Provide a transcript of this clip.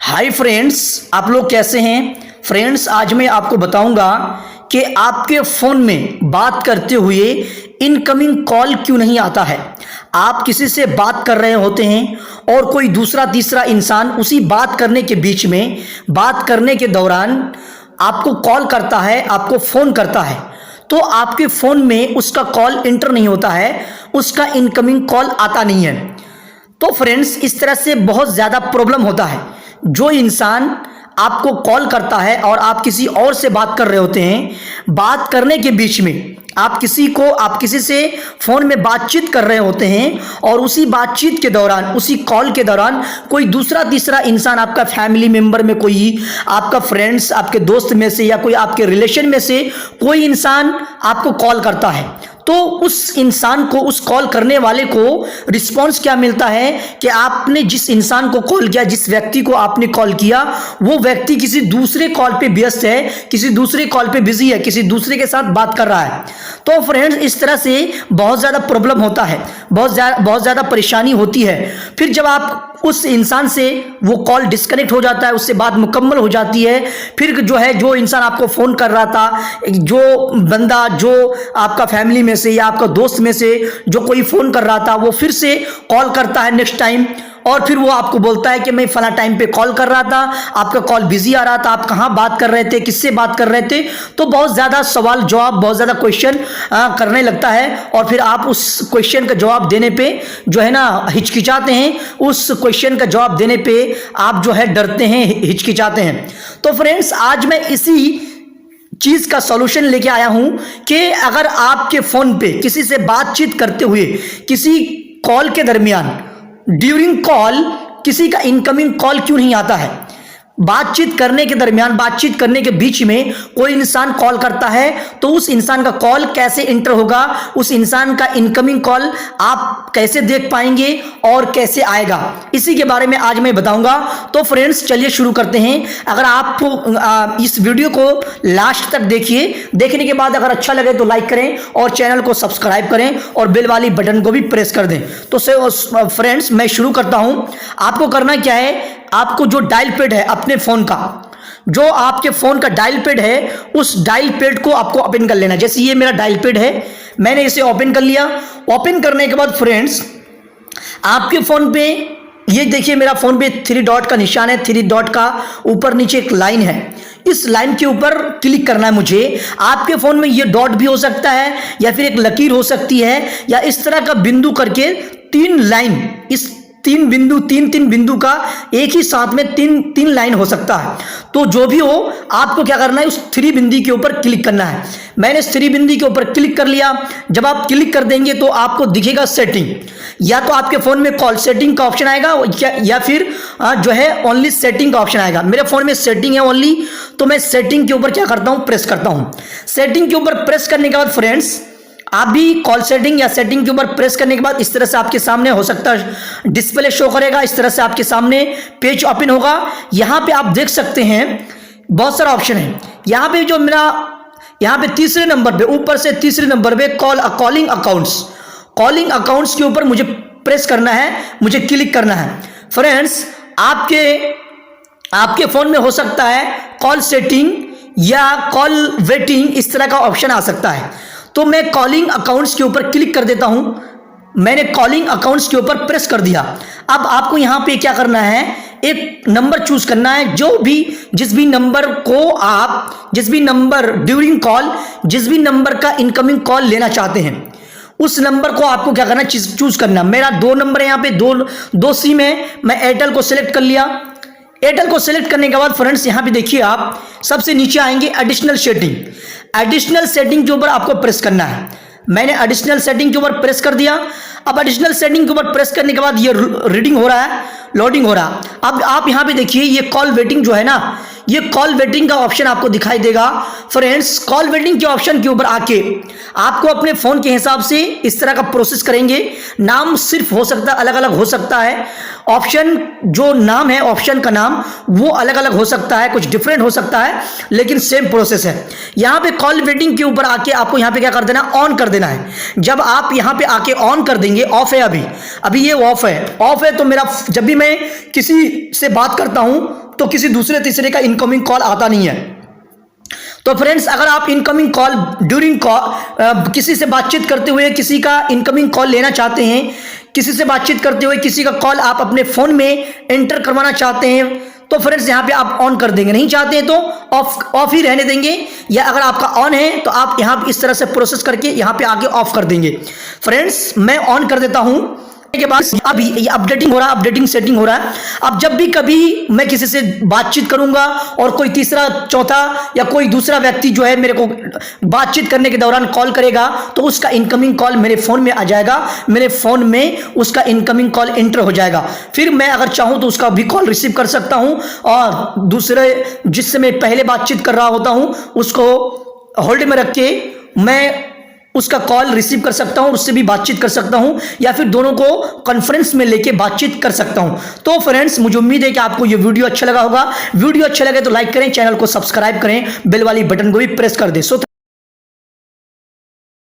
Hi friends, आप लोग कैसे हैं। फ्रेंड्स, आज मैं आपको बताऊंगा कि आपके फ़ोन में बात करते हुए इनकमिंग कॉल क्यों नहीं आता है। आप किसी से बात कर रहे होते हैं और कोई दूसरा तीसरा इंसान उसी बात करने के बीच में, बात करने के दौरान आपको कॉल करता है, आपको फ़ोन करता है, तो आपके फ़ोन में उसका कॉल इंटर नहीं होता है, उसका इनकमिंग कॉल आता नहीं है। तो फ्रेंड्स, इस तरह से बहुत ज़्यादा प्रॉब्लम होता है। जो इंसान आपको कॉल करता है और आप किसी और से बात कर रहे होते हैं, बात करने के बीच में आप किसी से फ़ोन में बातचीत कर रहे होते हैं और उसी बातचीत के दौरान, उसी कॉल के दौरान कोई दूसरा तीसरा इंसान, आपका फैमिली मेम्बर में कोई, आपका फ्रेंड्स, आपके दोस्त में से या कोई आपके रिलेशन में से कोई इंसान आपको कॉल करता है, तो उस इंसान को, उस कॉल करने वाले को रिस्पॉन्स क्या मिलता है कि आपने जिस इंसान को कॉल किया, जिस व्यक्ति को आपने कॉल किया, वो व्यक्ति किसी दूसरे कॉल पे व्यस्त है, किसी दूसरे कॉल पे बिजी है, किसी दूसरे के साथ बात कर रहा है। तो फ्रेंड्स, इस तरह से बहुत ज़्यादा प्रॉब्लम होता है, बहुत ज़्यादा परेशानी होती है। फिर जब आप उस इंसान से, वो कॉल डिस्कनेक्ट हो जाता है, उससे बात मुकम्मल हो जाती है, फिर जो इंसान आपको फ़ोन कर रहा था, जो बंदा, जो आपका फैमिली में से या आपका दोस्त में से जो कोई फ़ोन कर रहा था, वो फिर से कॉल करता है नेक्स्ट टाइम, और फिर वो आपको बोलता है कि मैं फला टाइम पे कॉल कर रहा था, आपका कॉल बिजी आ रहा था, आप कहाँ बात कर रहे थे, किससे बात कर रहे थे। तो बहुत ज़्यादा सवाल जवाब, बहुत ज़्यादा क्वेश्चन करने लगता है, और फिर आप उस क्वेश्चन का जवाब देने पे जो है ना हिचकिचाते हैं, उस क्वेश्चन का जवाब देने पे आप जो है डरते हैं, हिचकिचाते हैं। तो फ्रेंड्स, आज मैं इसी चीज का सॉल्यूशन लेके आया हूं कि अगर आपके फोन पे किसी से बातचीत करते हुए, किसी कॉल के दरमियान, ड्यूरिंग कॉल किसी का इनकमिंग कॉल क्यों नहीं आता है। बातचीत करने के दरमियान, बातचीत करने के बीच में कोई इंसान कॉल करता है, तो उस इंसान का कॉल कैसे इंटर होगा, उस इंसान का इनकमिंग कॉल आप कैसे देख पाएंगे और कैसे आएगा, इसी के बारे में आज मैं बताऊंगा। तो फ्रेंड्स, चलिए शुरू करते हैं। अगर आप इस वीडियो को लास्ट तक देखिए, देखने के बाद अगर अच्छा लगे तो लाइक करें और चैनल को सब्सक्राइब करें और बेल वाली बटन को भी प्रेस कर दें। तो फ्रेंड्स, मैं शुरू करता हूं। आपको करना क्या है, आपको जो डायल पैड है अपने फोन का, जो आपके फोन का डायल पैड है, उस डायल पैड को आपको ओपन कर लेना। जैसे ये मेरा डायल पैड है, मैंने इसे ओपन कर लिया। ओपन करने के बाद फ्रेंड्स, आपके फोन पे ये देखिए, मेरा फोन पे 3 डॉट का निशान है, 3 डॉट का ऊपर नीचे एक लाइन है, इस लाइन के ऊपर क्लिक करना है मुझे। आपके फोन में ये डॉट भी हो सकता है या फिर एक लकीर हो सकती है, या इस तरह का बिंदु करके 3 लाइन, इस 3 बिंदु का एक ही साथ में 3 लाइन हो सकता है। तो जो भी हो, आपको क्या करना है, उस 3 बिंदु के ऊपर क्लिक करना है। मैंने इस 3 बिंदु के ऊपर क्लिक कर लिया। जब आप क्लिक कर देंगे तो आपको दिखेगा सेटिंग, या तो आपके फोन में कॉल सेटिंग का ऑप्शन आएगा या फिर जो है ओनली सेटिंग का ऑप्शन आएगा। मेरे फोन में सेटिंग है ओनली, तो मैं सेटिंग के ऊपर क्या करता हूं, प्रेस करता हूं। सेटिंग के ऊपर प्रेस करने के बाद फ्रेंड्स, आप भी कॉल सेटिंग या सेटिंग के ऊपर प्रेस करने के बाद इस तरह से आपके सामने हो सकता है डिस्प्ले शो करेगा, इस तरह से आपके सामने पेज ओपन होगा। यहां पे आप देख सकते हैं बहुत सारा ऑप्शन है। यहां पे जो मेरा, यहां पे तीसरे नंबर पे, ऊपर से तीसरे नंबर पे कॉलिंग अकाउंट्स के ऊपर मुझे प्रेस करना है, मुझे क्लिक करना है। फ्रेंड्स, आपके फोन में हो सकता है कॉल सेटिंग या कॉल वेटिंग, इस तरह का ऑप्शन आ सकता है। तो मैं कॉलिंग अकाउंट्स के ऊपर क्लिक कर देता हूं। मैंने कॉलिंग अकाउंट्स के ऊपर प्रेस कर दिया। अब आपको यहां पे क्या करना है, एक नंबर चूज करना है। जिस भी नंबर ड्यूरिंग कॉल, जिस भी नंबर का इनकमिंग कॉल लेना चाहते हैं, उस नंबर को आपको क्या करना है, चूज करना। मेरा 2 नंबर है, यहाँ पे दो सिम है। मैं एयरटेल को सिलेक्ट कर लिया। एयरटेल को सिलेक्ट करने के बाद फ्रेंड्स, यहां पे देखिए, आप सबसे नीचे आएंगे एडिशनल सेटिंग के ऊपर आपको प्रेस करना है। मैंने एडिशनल सेटिंग के ऊपर प्रेस कर दिया। अब एडिशनल सेटिंग के ऊपर प्रेस करने के बाद ये रीडिंग हो रहा है, लोडिंग हो रहा। अब आप यहां पे देखिए, ये कॉल वेटिंग जो है ना, ये कॉल वेटिंग का ऑप्शन आपको दिखाई देगा। फ्रेंड्स, कॉल वेटिंग के ऑप्शन के ऊपर आके आपको अपने फोन के हिसाब से इस तरह का प्रोसेस करेंगे। नाम सिर्फ हो सकता है, अलग अलग हो सकता है। ऑप्शन जो नाम है, ऑप्शन का नाम वो अलग अलग हो सकता है, कुछ डिफरेंट हो सकता है, लेकिन सेम प्रोसेस है। यहाँ पे कॉल वेटिंग के ऊपर आके आपको यहाँ पे क्या कर देना, ऑन कर देना है। जब आप यहाँ पे आके ऑन कर देंगे, ऑफ है अभी ये ऑफ है तो मेरा जब भी मैं किसी से बात करता हूँ तो किसी दूसरे तीसरे का इनकमिंग कॉल आता नहीं है। तो फ्रेंड्स, अगर आप इनकमिंग कॉल ड्यूरिंग कॉल किसी से बातचीत करते हुए किसी का इनकमिंग कॉल लेना चाहते हैं, किसी से बातचीत करते हुए किसी का कॉल आप अपने फोन में एंटर करवाना चाहते हैं, तो फ्रेंड्स यहाँ पे आप ऑन कर देंगे। नहीं चाहते हैं तो ऑफ ही रहने देंगे, या अगर आपका ऑन है तो आप यहाँ पे इस तरह से प्रोसेस करके यहाँ पे आके ऑफ कर देंगे। फ्रेंड्स, मैं ऑन कर देता हूं के बाद अभी ये अपडेटिंग हो रहा है, अपडेटिंग सेटिंग हो रहा है। अब जब भी कभी मैं किसी से बातचीत करूंगा और कोई तीसरा चौथा या कोई दूसरा व्यक्ति जो है मेरे को बातचीत करने के दौरान कॉल करेगा, तो उसका इनकमिंग कॉल मेरे फोन में आ जाएगा, मेरे फोन में उसका इनकमिंग कॉल एंटर हो जाएगा। फिर मैं अगर चाहूं तो उसका भी कॉल रिसीव कर सकता हूं और दूसरे जिससे मैं पहले बातचीत कर रहा होता हूं उसको होल्ड में रख के मैं उसका कॉल रिसीव कर सकता हूं, उससे भी बातचीत कर सकता हूं, या फिर दोनों को कॉन्फ्रेंस में लेके बातचीत कर सकता हूं। तो फ्रेंड्स, मुझे उम्मीद है कि आपको ये वीडियो अच्छा लगा होगा। वीडियो अच्छा लगे तो लाइक करें, चैनल को सब्सक्राइब करें, बेल वाली बटन को भी प्रेस कर दें।